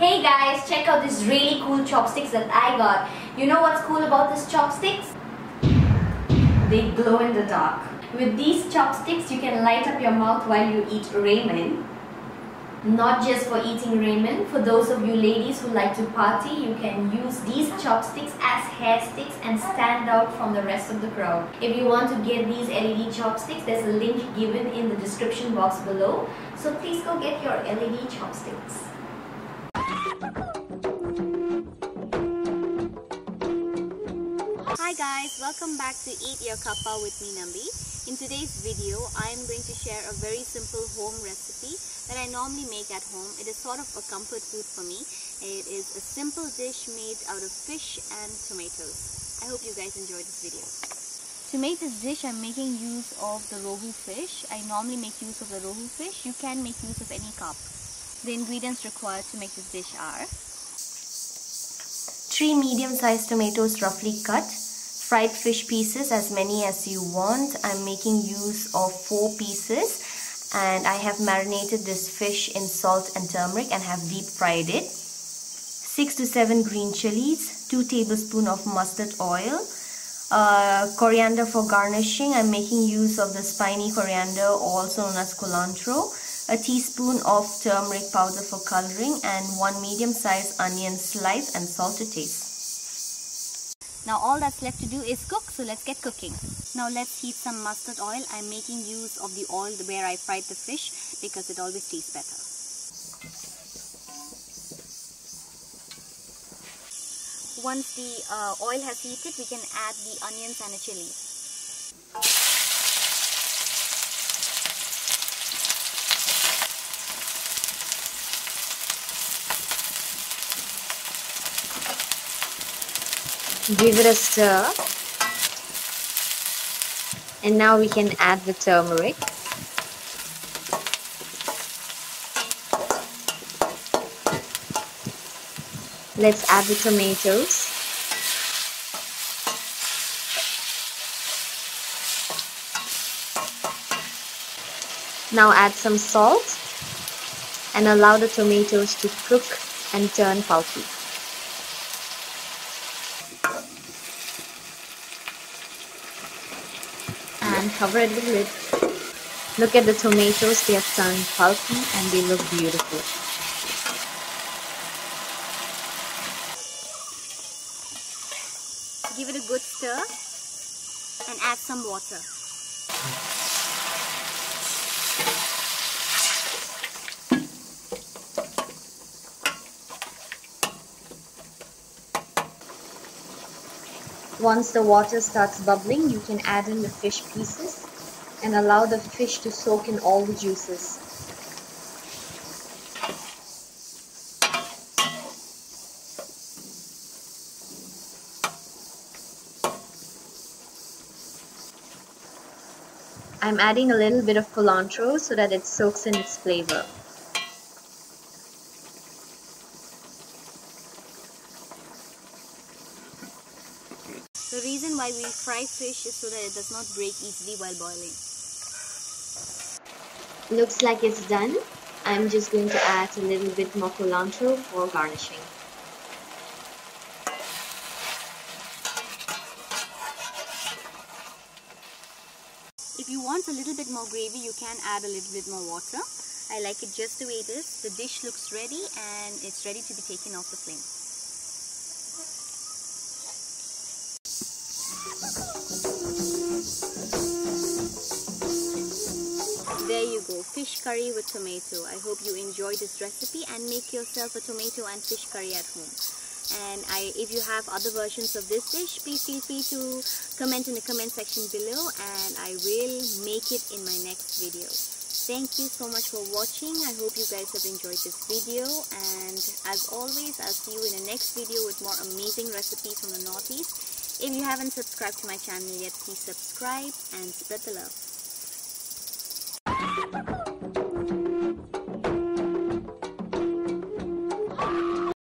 Hey guys, check out this really cool chopsticks that I got. You know what's cool about these chopsticks? They glow in the dark. With these chopsticks, you can light up your mouth while you eat ramen. Not just for eating ramen, for those of you ladies who like to party, you can use these chopsticks as hair sticks and stand out from the rest of the crowd. If you want to get these LED chopsticks, there's a link given in the description box below. So please go get your LED chopsticks. Hi guys, welcome back to Eat Your Kappa with me Nambie. In today's video, I am going to share a very simple home recipe that I normally make at home. It is sort of a comfort food for me. It is a simple dish made out of fish and tomatoes. I hope you guys enjoy this video. To make this dish, I'm making use of the rohu fish. I normally make use of the rohu fish. You can make use of any carp. The ingredients required to make this dish are 3 medium-sized tomatoes roughly cut, fried fish pieces as many as you want. I'm making use of 4 pieces and I have marinated this fish in salt and turmeric and have deep fried it. 6 to 7 green chilies, 2 tablespoons of mustard oil, coriander for garnishing. I'm making use of the spiny coriander, also known as culantro, a teaspoon of turmeric powder for coloring, and 1 medium-sized onion slice, and salt to taste. Now all that's left to do is cook, so let's get cooking. Now let's heat some mustard oil. I'm making use of the oil where I fried the fish because it always tastes better. Once the oil has heated, we can add the onions and the chilies. Give it a stir, and now we can add the turmeric. Let's add the tomatoes. Now add some salt and allow the tomatoes to cook and turn pulpy. And cover it with lid. Look at the tomatoes, they have turned pulpy and they look beautiful. Give it a good stir and add some water. Once the water starts bubbling, you can add in the fish pieces and allow the fish to soak in all the juices. I'm adding a little bit of culantro so that it soaks in its flavor. The reason why we fry fish is so that it does not break easily while boiling. Looks like it's done. I'm just going to add a little bit more culantro for garnishing. If you want a little bit more gravy, you can add a little bit more water. I like it just the way it is. The dish looks ready and it's ready to be taken off the flame. There you go, fish curry with tomato. I hope you enjoy this recipe and make yourself a tomato and fish curry at home. And if you have other versions of this dish, please feel free to comment in the comment section below and I will make it in my next video. Thank you so much for watching. I hope you guys have enjoyed this video, and as always, I'll see you in the next video with more amazing recipes from the Northeast. If you haven't subscribed to my channel yet, please subscribe and spread the love.